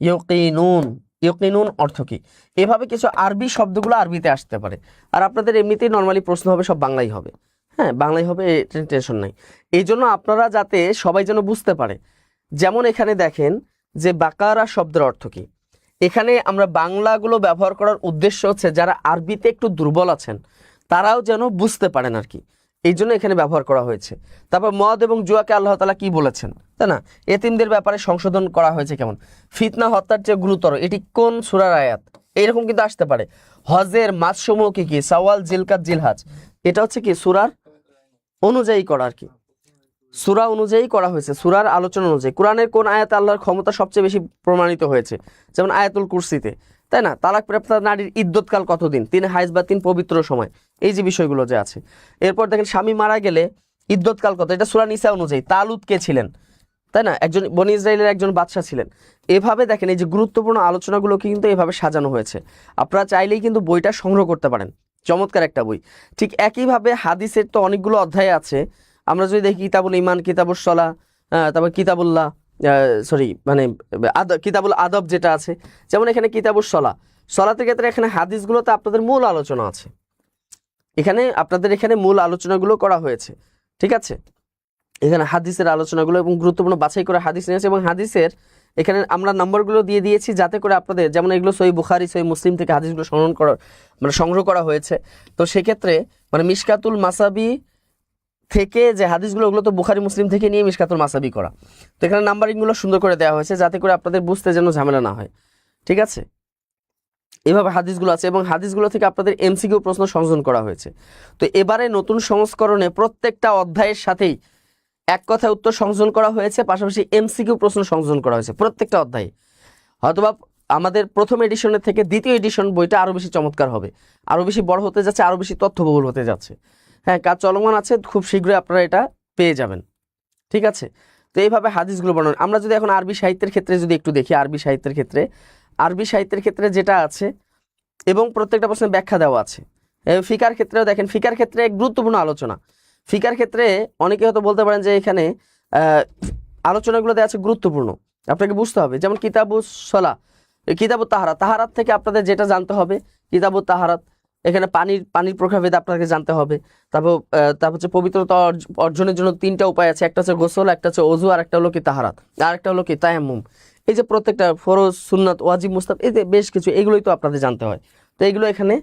ইউকিনুন, ইউকিনুন অর্থ কি, এভাবে কিছু আরবি শব্দগুলো আরবিতে আসতে পারে। আর আপনাদের এমনিতেই নর্মালি প্রশ্ন হবে সব বাংলাই হবে। হ্যাঁ, বাংলাই হবে, টেনশন নাই। এই জন্য আপনারা যাতে সবাই যেন বুঝতে পারে, যেমন এখানে দেখেন যে বাকারা শব্দের অর্থ কি, এখানে আমরা বাংলাগুলো ব্যবহার করার উদ্দেশ্য হচ্ছে যারা আরবিতে একটু দুর্বল আছেন তারাও যেন বুঝতে পারেন আর কি, এই জন্য এখানে ব্যবহার করা হয়েছে। তারপর মদ এবং জুয়াকে আল্লাহ তাআলা কি বলেছেন, তাই না? এতিমদের ব্যাপারে সংশোধন করা হয়েছে কেমন, ফিতনা হত্যার চেয়ে গুরুতর, এটি কোন সূরার আয়াত, এইরকম কিন্তু আসতে পারে। হজের মাসসমূহ কি কি, সাওয়াল, জিলকাত, জিলহাজ, এটা হচ্ছে কি সূরার অনুযায়ী করা আর কি, সূরা অনুযায়ী করা হয়েছে, সূরার আলোচনা অনুযায়ী। কোরআনের কোন আয়াতে আল্লাহর ক্ষমতা সবচেয়ে বেশি প্রমাণিত হয়েছে, যেমন আয়াতুল কুরসিতে, তাই না? তালাক প্রাপ্ত নারীর ইদ্যতকাল কতদিন, 3 হাইজ বা 3 পবিত্র সময়, এই যে বিষয়গুলো যে আছে। এরপর দেখেন স্বামী মারা গেলে ইদ্যতকাল কত, এটা সূরা নিসা অনুযায়ী। তালুত কে ছিলেন, তাই না? একজন বনি ইসরাইলের একজন বাদশা ছিলেন। এভাবে দেখেন এই যে গুরুত্বপূর্ণ আলোচনাগুলো কিন্তু এভাবে সাজানো হয়েছে। আপনারা চাইলেই কিন্তু বইটা সংগ্রহ করতে পারেন, চমৎকার একটা বই। ঠিক একইভাবে হাদিসের তো অনেকগুলো অধ্যায় আছে। আমরা যদি দেখি কিতাবুল ইমান, কিতাবুস সালাহ, তারপর কিতাবুল্লাহ, মানে কিতাবুল আদব যেটা আছে, যেমন এখানে কিতাবুস সালাহ, সালাতের ক্ষেত্রে এখানে হাদিসগুলোতে আপনাদের মূল আলোচনা আছে, এখানে আপনাদের এখানে মূল আলোচনাগুলো করা হয়েছে, ঠিক আছে? এখানে হাদিসের আলোচনাগুলো এবং গুরুত্বপূর্ণ বাছাই করে হাদিস নিয়েছে, এবং হাদিসের এখানে আমরা নাম্বারগুলো দিয়ে দিয়েছি যাতে করে আপনাদের, যেমন এগুলো সহিহ বুখারী, সহিহ মুসলিম থেকে হাদিসগুলো সংগ্রহ করা হয়েছে। তো সেক্ষেত্রে মানে মিশকাতুল মাসাবি থেকে যে হাদিসগুলো, ওগুলো তো বুখারী মুসলিম থেকে নিয়ে মিশকাতুল মাসাবি করা। তো এখানে নাম্বারিংগুলো সুন্দর করে দেওয়া হয়েছে যাতে করে আপনাদের বুঝতে যেন ঝামেলা না হয়, ঠিক আছে? এভাবে হাদিসগুলো আছে, এবং হাদিসগুলো থেকে আপনাদের এমসিকিউ প্রশ্ন সংযোজন করা হয়েছে। তো এবারে নতুন সংস্করণে প্রত্যেকটা অধ্যায়ের সাথেই এক কথায় উত্তর সংযোজন করা হয়েছে, পাশাপাশি এমসিকিউ প্রশ্ন সংযোজন করা হয়েছে প্রত্যেকটা অধ্যায়ে। হয়তোবা আমাদের প্রথম এডিশনের থেকে দ্বিতীয় এডিশন বইটা আরও বেশি চমৎকার হবে, আরও বেশি বড় হতে যাচ্ছে, আরও বেশি তথ্যবহুল হতে যাচ্ছে। হ্যাঁ, কাজ চলমান আছে, খুব শীঘ্রই আপনারা এটা পেয়ে যাবেন, ঠিক আছে? তো এইভাবে হাদিসগুলো বর্ণনা। আমরা যদি এখন আরবি সাহিত্যের ক্ষেত্রে যদি একটু দেখি, আরবি সাহিত্যের ক্ষেত্রে যেটা আছে, এবং প্রত্যেকটা প্রশ্নের ব্যাখ্যা দেওয়া আছে। ফিকার ক্ষেত্রেও দেখেন, ফিকার ক্ষেত্রে এক গুরুত্বপূর্ণ আলোচনা। ফিকার ক্ষেত্রে অনেকে হয়তো বলতে পারেন যে এখানে আলোচনাগুলো দেওয়া আছে গুরুত্বপূর্ণ, আপনাকে বুঝতে হবে। যেমন কিতাবুস সালাহ, কিতাবুত তাহারাত, তাহারাত থেকে আপনাদের যেটা জানতে হবে, কিতাবুত তাহারাত, এখানে পানির প্রকারভেদ আপনাকে জানতে হবে। তারপর হচ্ছে পবিত্রতা অর্জনের জন্য 3টা উপায় আছে, একটা হচ্ছে গোসল, একটা হচ্ছে ওযু, আর একটা হলো কি তাহারাত, আর একটা হলো কি তায়াম্মুম। এই যে প্রত্যেকটা ফরজ, সুন্নাত, ওয়াজিব, মুস্তাহাব, এই যে বেশ কিছু, এগুলোই তো আপনাদের জানতে হয়। তো এগুলো এখানে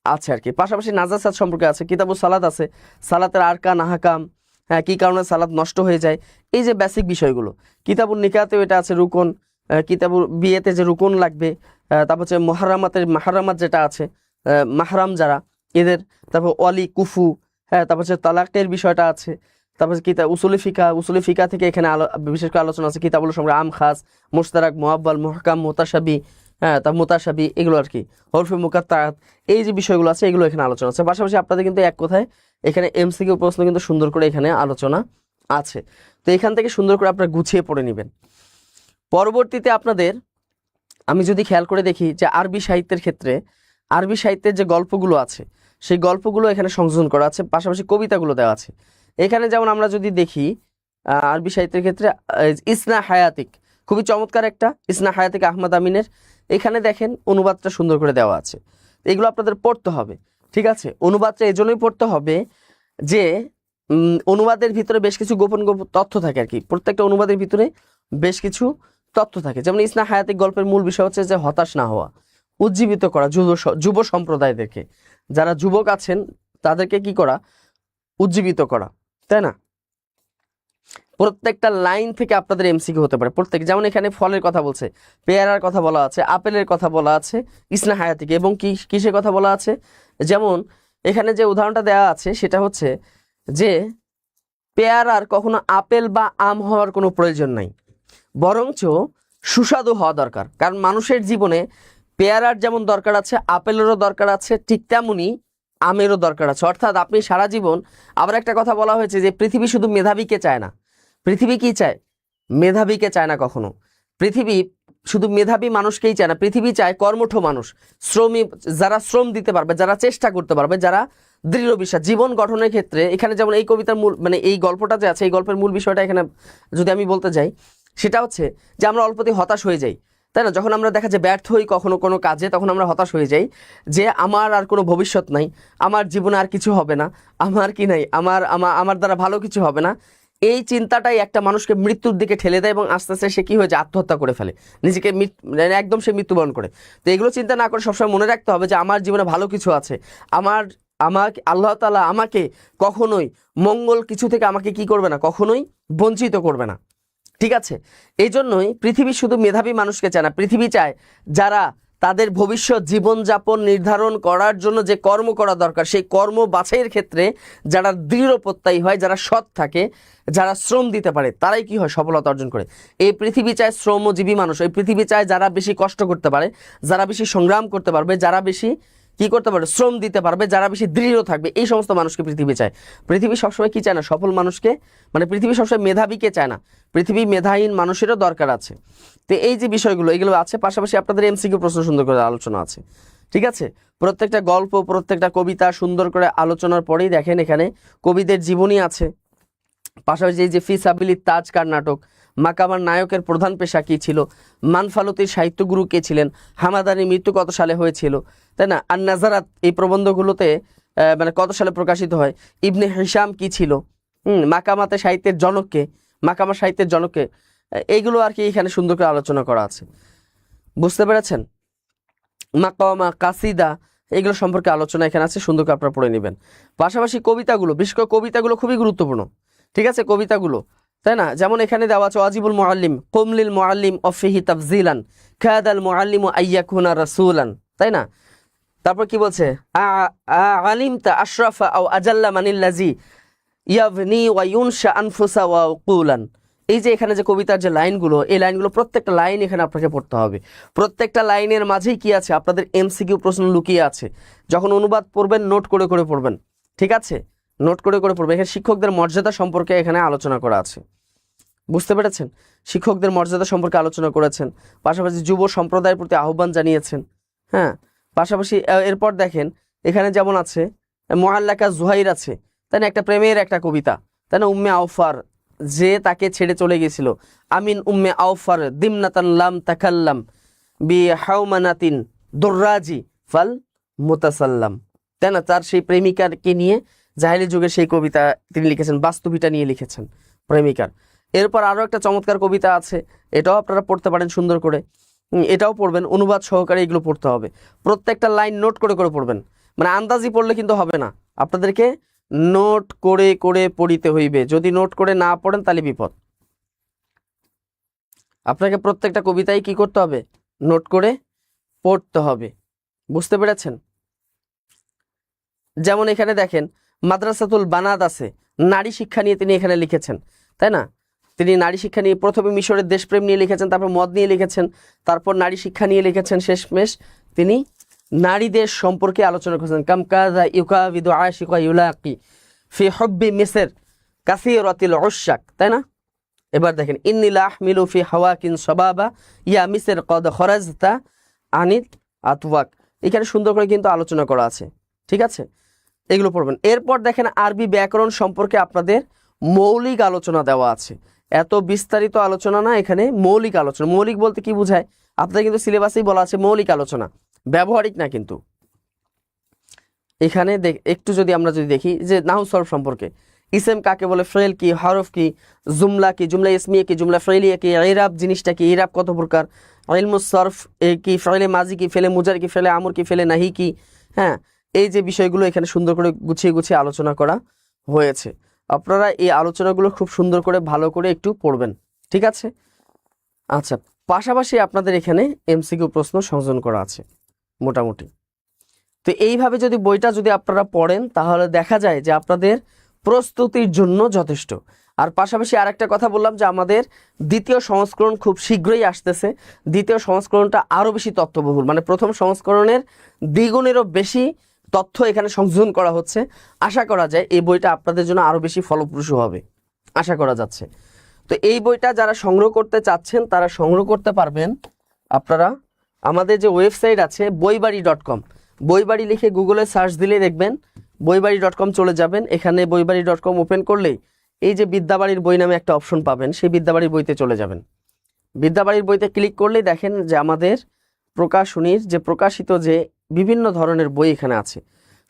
আছে আর কি। পাশাপাশি নাজাসাত সম্পর্কে আছে, কিতাবুস সালাত আছে, সালাতের আরকান আহকাম, হ্যাঁ, কি কারণে সালাত নষ্ট হয়ে যায়, এই যে বেসিক বিষয়গুলো। কিতাবুল নিকাতেও এটা আছে, রুকন, কিতাবুল বিয়েতে যে রুকন লাগবে, তারপর হচ্ছে মাহারামাত যেটা আছে, মাহরাম যারা এদের, তারপর ওয়ালি কুফু, হ্যাঁ, তারপর হচ্ছে তালাকের বিষয়টা আছে, তারপর উসুলি ফিকা থেকে এখানে বিশেষ করে আলোচনা আছে কিতাবুল সম্পর্কে আম খাস মুশতারাক মুআব্বাল মুহকাম মুতাশাবি, হ্যাঁ তা মুতাশাবি এগুলো আর কি, হরফে মুকাত্তাআত, এই যে বিষয়গুলো আছে এগুলো এখানে আলোচনা আছে। পাশাপাশি আপনাদের কিন্তু এক কথায় এখানে এমসিকিউ প্রশ্ন কিন্তু সুন্দর করে এখানে আলোচনা আছে। তো এখান থেকে সুন্দর করে আপনারা গুছিয়ে পড়ে নেবেন। পরবর্তীতে আপনাদের আমি যদি খেয়াল করে দেখি যে আরবি সাহিত্যের ক্ষেত্রে আরবি সাহিত্যের যে গল্পগুলো আছে সেই গল্পগুলো এখানে সংযোজন করা আছে, পাশাপাশি কবিতাগুলো দেওয়া আছে এখানে। যেমন আমরা যদি দেখি আরবি সাহিত্যের ক্ষেত্রে ইসনা হায়াতিক, খুবই চমৎকার একটা ইসনা হায়াতিক আহমদ আমিনের, এখানে দেখেন অনুবাদটা সুন্দর করে দেওয়া আছে। এগুলো আপনাদের পড়তে হবে, ঠিক আছে। অনুবাদটা এজন্যই পড়তে হবে যে অনুবাদের ভিতরে বেশ কিছু গোপন গোপন তথ্য থাকে আর কি, প্রত্যেকটা অনুবাদের ভিতরে বেশ কিছু তথ্য থাকে। যেমন ইসনা হায়াতিক গল্পের মূল বিষয় হচ্ছে যে হতাশ না হওয়া, উজ্জীবিত করা যুব সম্প্রদায়দেরকে, যারা যুবক আছেন তাদেরকে কি করা, উজ্জীবিত করা, তাই না। প্রত্যেকটা লাইন থেকে আপনাদের এমসিকিউ হতে পারে প্রত্যেক, যেমন এখানে ফলের কথা বলছে, পেয়ারার কথা বলা আছে, আপেলের কথা বলা আছে ইসনা হায়াতিকে, এবং কিসের কথা বলা আছে, যেমন এখানে যে উদাহরণটা দেওয়া আছে সেটা হচ্ছে যে পেয়ারার কখনো আপেল বা আম হওয়ার কোনো প্রয়োজন নাই, বরঞ্চ সুস্বাদু হওয়া দরকার। কারণ মানুষের জীবনে পেয়ারার যেমন দরকার আছে, আপেলেরও দরকার আছে, ঠিক তেমনি আমেরও দরকার আছে। অর্থাৎ আপনি সারা জীবন, আবার একটা কথা বলা হয়েছে যে পৃথিবী শুধু মেধাবীকে চায় না, পৃথিবী কি চায়, মেধাবীকে চায় না কখনো। পৃথিবী শুধু মেধাবী মানুষকেই চায় না, পৃথিবী চায় কর্মঠ মানুষ, শ্রমী, যারা শ্রম দিতে পারবে, যারা চেষ্টা করতে পারবে, যারা দৃঢ় বিশ্বাস জীবন গঠনের ক্ষেত্রে। এখানে যেমন এই কবিতার মূল মানে এই গল্পটা যে আছে, এই গল্পের মূল বিষয়টা এখানে যদি আমি বলতে যাই সেটা হচ্ছে যে আমরা অল্পতেই হতাশ হয়ে যাই, তাই না। যখন আমরা দেখা যায় ব্যর্থ হই কখনো কোনো কাজে, তখন আমরা হতাশ হয়ে যাই যে আমার আর কোনো ভবিষ্যৎ নাই, আমার জীবনে আর কিছু হবে না, আমার কি নাই, আমার দ্বারা ভালো কিছু হবে না। এই চিন্তাটাই একটা মানুষকে মৃত্যুর দিকে ঠেলে দেয় এবং আস্তে আস্তে সে কী হয়ে যায়, আত্মহত্যা করে ফেলে, নিজেকে একদম সে মৃত্যুবরণ করে। তো এগুলো চিন্তা না করে সবসময় মনে রাখতে হবে যে আমার জীবনে ভালো কিছু আছে, আমাকে আল্লাহ তাআলা আমাকে কখনোই মঙ্গল কিছু থেকে আমাকে কি করবে না, কখনোই বঞ্চিত করবে না, ঠিক আছে। এই জন্যই পৃথিবী শুধু মেধাবী মানুষকে চায় না, পৃথিবী চায় যারা তাদের ভবিষ্যৎ জীবনযাপন নির্ধারণ করার জন্য যে কর্ম করা দরকার, সেই কর্ম বাছাইয়ের ক্ষেত্রে যারা দৃঢ় প্রত্যয়ী হয়, যারা সৎ থাকে, যারা শ্রম দিতে পারে, তারাই কি হয়, সফলতা অর্জন করে। এই পৃথিবী চায় শ্রমজীবী মানুষ, এই পৃথিবী চায় যারা বেশি কষ্ট করতে পারে, যারা বেশি সংগ্রাম করতে পারবে, যারা বেশি কি করতে পারবে, শ্রম দিতে পারবে, যারা বেশি দৃঢ় থাকবে, এই সমস্ত মানুষকে পৃথিবী চায়। পৃথিবী সবসময় কি চায় না, সফল মানুষকে, মানে পৃথিবী সবসময় মেধাবীকে চায় না, পৃথিবী মেধাহীন মানুষেরও দরকার আছে। তো এই যে বিষয়গুলো এগুলো আছে, পাশাপাশি আপনাদের এমসিকিউ প্রশ্ন সুন্দর করে আলোচনা আছে, ঠিক আছে। প্রত্যেকটা গল্প, প্রত্যেকটা কবিতা সুন্দর করে আলোচনার পরেই দেখেন এখানে কবিদের জীবনী আছে। পাশাপাশি এই যে ফি সাবিলিত তাজ কার নাটক, মাকামার নায়কের প্রধান পেশা কী ছিল, মানফালতির সাহিত্যগুরু কে ছিলেন, হামাদানির মৃত্যু কত সালে হয়েছিল, তাই না। আর নাজারাত এই প্রবন্ধগুলোতে মানে কত সালে প্রকাশিত হয়, ইবনে হিশাম কি ছিল, মাকামাতে সাহিত্যের জনককে, মাকামা সাহিত্যের জনককে, এইগুলো আর কি এখানে সুন্দর করে আলোচনা করা আছে, বুঝতে পেরেছেন। মাকামা, কাসিদা, এগুলো সম্পর্কে আলোচনা এখানে আছে, সুন্দর করে আপনারা পড়ে নেবেন। পাশাপাশি কবিতাগুলো, বিশেষ করে কবিতাগুলো খুবই গুরুত্বপূর্ণ, ঠিক আছে, কবিতাগুলো, তাই না। যেমন এখানে দেওয়া আছে ওয়াজিবুল মুআল্লিম কুমলিল মুআল্লিম অফিহি তাফজিলান খাদাল মুআল্লিম আইয়াকুনা রাসূলান, তাই না। তারপর কি বলছে, আলিমতা আশরাফা আও আজাল্লা মানিল্লাজি ইয়াবনি ওয়া ইউনশা আনফুসা ওয়া উকুলান। এই যে এখানে যে কবিতার যে লাইনগুলো, এই লাইনগুলো প্রত্যেকটা লাইন এখানে আপনাকে পড়তে হবে। প্রত্যেকটা লাইনের মাঝেই কি আছে, আপনাদের এমসিকিউ প্রশ্ন লুকিয়ে আছে। যখন অনুবাদ পড়বেন নোট করে করে পড়বেন, ঠিক আছে, নোট করে করে পড়বেন। এখানে শিক্ষকদের মর্যাদা সম্পর্কে এখানে আলোচনা করা আছে, বুঝতে পেরেছেন। শিক্ষকদের মর্যাদা সম্পর্কে আলোচনা করেছেন, পাশাপাশি যুব সম্প্রদায়ের প্রতি আহ্বান জানিয়েছেন, হ্যাঁ। পাশাপাশি এরপর দেখেন এখানে যেমন আছে মুআল্লাকা জুহাইর আছে, তাই না, একটা প্রেমের একটা কবিতা, তাই না। উম্মে আওফার, যে তাকে ছেড়ে চলে গেছিল, আমিন উম্মে আওফার দিমনাতান লাম তাকাল্লাম বি হাউমানাতিন দুররাজি ফাল মুতাসাল্লাম, তাই না। তার সেই প্রেমিকাকে নিয়ে জাহেলি যুগের সেই কবিতা তিনি লিখেছেন, বাস্তবিটা নিয়ে লিখেছেন প্রেমিকার। এরপর আরও একটা চমৎকার কবিতা আছে, এটাও আপনারা পড়তে পারেন সুন্দর করে, এটাও পড়বেন, অনুবাদ সহকারে এগুলো পড়তে হবে। প্রত্যেকটা লাইন নোট করে করে পড়বেন, মানে আন্দাজি পড়লে কিন্তু হবে না, আপনাদেরকে নোট করে করে পড়িতে হইবে। যদি নোট করে না পড়েন তাহলে বিপদ। আপনাকে প্রত্যেকটা কবিতায় কি করতে হবে, নোট করে পড়তে হবে, বুঝতে পেরেছেন। যেমন এখানে দেখেন মাদ্রাসাতুল বানাত আছে, নারী শিক্ষা নিয়ে তিনি এখানে লিখেছেন, তাই না? তিনি নারী শিক্ষা নিয়ে প্রথমে মিশরের দেশপ্রেম নিয়ে লিখেছেন, তারপর মদ নিয়ে লিখেছেন, তারপর নারী শিক্ষা নিয়ে লিখেছেন, শেষমেশ তিনি নারীদের সম্পর্কে আলোচনা করেছেন। কাম কাযা ইউকাবিদু আশিকা ইউলাকি ফি হুব্বি মিসর কাসীরাতিল উশাক, তাই না? এবার দেখেন, ইন্নী লা আহমিলু ফি হাওয়াকিন শাবাবা ইয়া মিসর কদ খরাজতা আনিত আতওয়াক। এখানে সুন্দর করে কিন্তু আলোচনা করা আছে, ঠিক আছে? এগুলো পড়বেন। এরপর দেখেন আরবি ব্যাকরণ সম্পর্কে আপনাদের মৌলিক আলোচনা দেওয়া আছে, এত বিস্তারিত আলোচনা না, এখানে মৌলিক আলোচনা। মৌলিক বলতে কি বোঝায়? আপনাদের কিন্তু সিলেবাসেই বলা আছে মৌলিক আলোচনা, ব্যবহারিক না। কিন্তু এখানে একটু যদি আমরা দেখি যে নাহু সরফ সম্পর্কে, ইসেম কাকে বলে, ফেল কি, হরফ কি, জুমলা কি, জুমলা ইসমিয়া কি, জুমলা ফেলিয়া কি, ইরাব জিনিসটা কি, ইরাব কত প্রকার, ইলমুস সরফ কি, ফেলে মাজি কি, ফেলে মুজার কি, ফেলে আমর কি, ফেলে নাহি কি, হ্যাঁ, এই যে বিষয়গুলো এখানে সুন্দর করে গুছিয়ে গুছিয়ে আলোচনা করা হয়েছে। আপনারা এই আলোচনাগুলো খুব সুন্দর করে ভালো করে একটু পড়বেন, ঠিক আছে? আচ্ছা, পাশাপাশি আপনাদের এখানে এমসিকিউ প্রশ্ন সংযোজন করা আছে মোটামুটি। তো এইভাবে যদি বইটা যদি আপনারা পড়েন তাহলে দেখা যায় যে আপনাদের প্রস্তুতির জন্য যথেষ্ট। আর পাশাপাশি আরেকটা কথা বললাম যে আমাদের দ্বিতীয় সংস্করণ খুব শীঘ্রই আসতেছে। দ্বিতীয় সংস্করণটা আরও বেশি তথ্যবহুল, মানে প্রথম সংস্করণের দ্বিগুণেরও বেশি তথ্য এখানে সংযোজন করা হচ্ছে। আশা করা যায় এই বইটা আপনাদের জন্য আরও বেশি ফলপ্রসূ হবে, আশা করা যাচ্ছে। তো এই বইটা যারা সংগ্রহ করতে চাচ্ছেন তারা সংগ্রহ করতে পারবেন। আপনারা আমাদের যে ওয়েবসাইট আছে বইবাড়ি.com, বইবাড়ি লিখে গুগলে সার্চ দিলেই দেখবেন বইবাড়ি.com চলে যাবেন। এখানে বইবাড়ি.com ওপেন করলেই এই যে বিদ্যাবাড়ির বই নামে একটা অপশন পাবেন, সেই বিদ্যাবাড়ির বইতে চলে যাবেন। বিদ্যাবাড়ির বইতে ক্লিক করলেই দেখেন যে আমাদের প্রকাশনীর যে প্রকাশিত যে বিভিন্ন ধরনের বই এখানে আছে।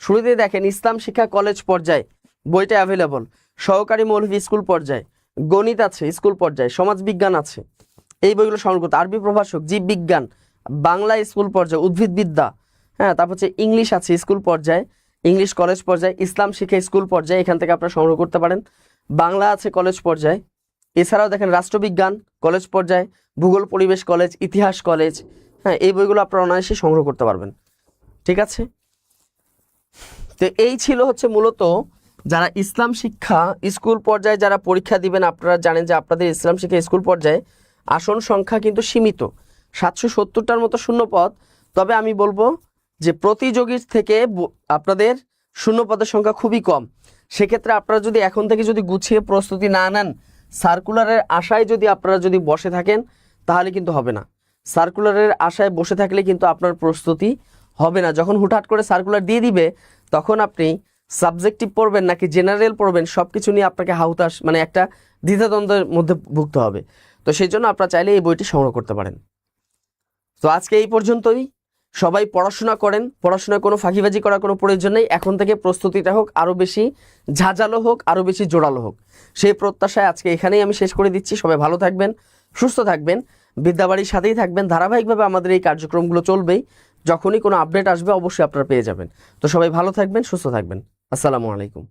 শুরুতে দেখেন ইসলাম শিক্ষা কলেজ পর্যায়ে বইটা অ্যাভেলেবল, সহকারী মৌলভী স্কুল পর্যায়ে, গণিত আছে স্কুল পর্যায়ে, সমাজবিজ্ঞান আছে, এই বইগুলো সংগ্রহ করতে, আরবি প্রভাষক, জীববিজ্ঞান, বাংলা স্কুল পর্যায়ে, উদ্ভিদবিদ্যা, হ্যাঁ, তারপর হচ্ছে ইংলিশ আছে স্কুল পর্যায়ে, ইংলিশ কলেজ পর্যায়ে, ইসলাম শিক্ষা স্কুল পর্যায়ে, এখান থেকে আপনারা সংগ্রহ করতে পারেন। বাংলা আছে কলেজ পর্যায়ে, এছাড়াও দেখেন রাষ্ট্রবিজ্ঞান কলেজ পর্যায়ে, ভূগোল পরিবেশ কলেজ, ইতিহাস কলেজ, হ্যাঁ, এই বইগুলো আপনারা অনায়াসে সংগ্রহ করতে পারবেন, ঠিক আছে? তো এই ছিল হচ্ছে মূলত যারা ইসলাম শিক্ষা স্কুল পর্যায়ে যারা পরীক্ষা দিবেন। আপনারা জানেন যে আপনাদের ইসলাম শিক্ষা স্কুল পর্যায়ে আসন সংখ্যা কিন্তু সীমিত, 770টার মতো শূন্য পদ। তবে আমি বলবো যে প্রতিযোগীর থেকে আপনাদের শূন্য পদের সংখ্যা খুবই কম। সেক্ষেত্রে আপনারা যদি এখন থেকে যদি গুছিয়ে প্রস্তুতি না নেন, সার্কুলারের আশায় যদি আপনারা যদি বসে থাকেন তাহলে কিন্তু হবে না। সার্কুলারের আশায় বসে থাকলে কিন্তু আপনার প্রস্তুতি হবে না। যখন হুটহাট করে সার্কুলার দিয়ে দিবে তখন আপনি সাবজেক্টিভ পড়বেন নাকি জেনারেল পড়বেন, সব কিছু নিয়ে আপনাকে হাউতাস, মানে একটা দ্বিধাদ্বন্দ্বের মধ্যে ভুগতে হবে। তো সেই জন্য আপনারা চাইলে এই বইটি সংগ্রহ করতে পারেন। তো আজকে এই পর্যন্তই। সবাই পড়াশোনা করেন, পড়াশোনায় কোনো ফাঁকিবাজি করার কোনো প্রয়োজন নেই। এখন থেকে প্রস্তুতিটা হোক আরও বেশি ঝাঁঝালো হোক, আরও বেশি জোরালো হোক, সেই প্রত্যাশায় আজকে এখানেই আমি শেষ করে দিচ্ছি। সবাই ভালো থাকবেন, সুস্থ থাকবেন, বিদ্যাবাড়ির সাথেই থাকবেন। ধারাবাহিকভাবে আমাদের এই কার্যক্রমগুলো চলবেই। যখনই কোনো আপডেট আসবে অবশ্যই আপনারা পেয়ে যাবেন। তো সবাই ভালো থাকবেন, সুস্থ থাকবেন। আসসালামু আলাইকুম।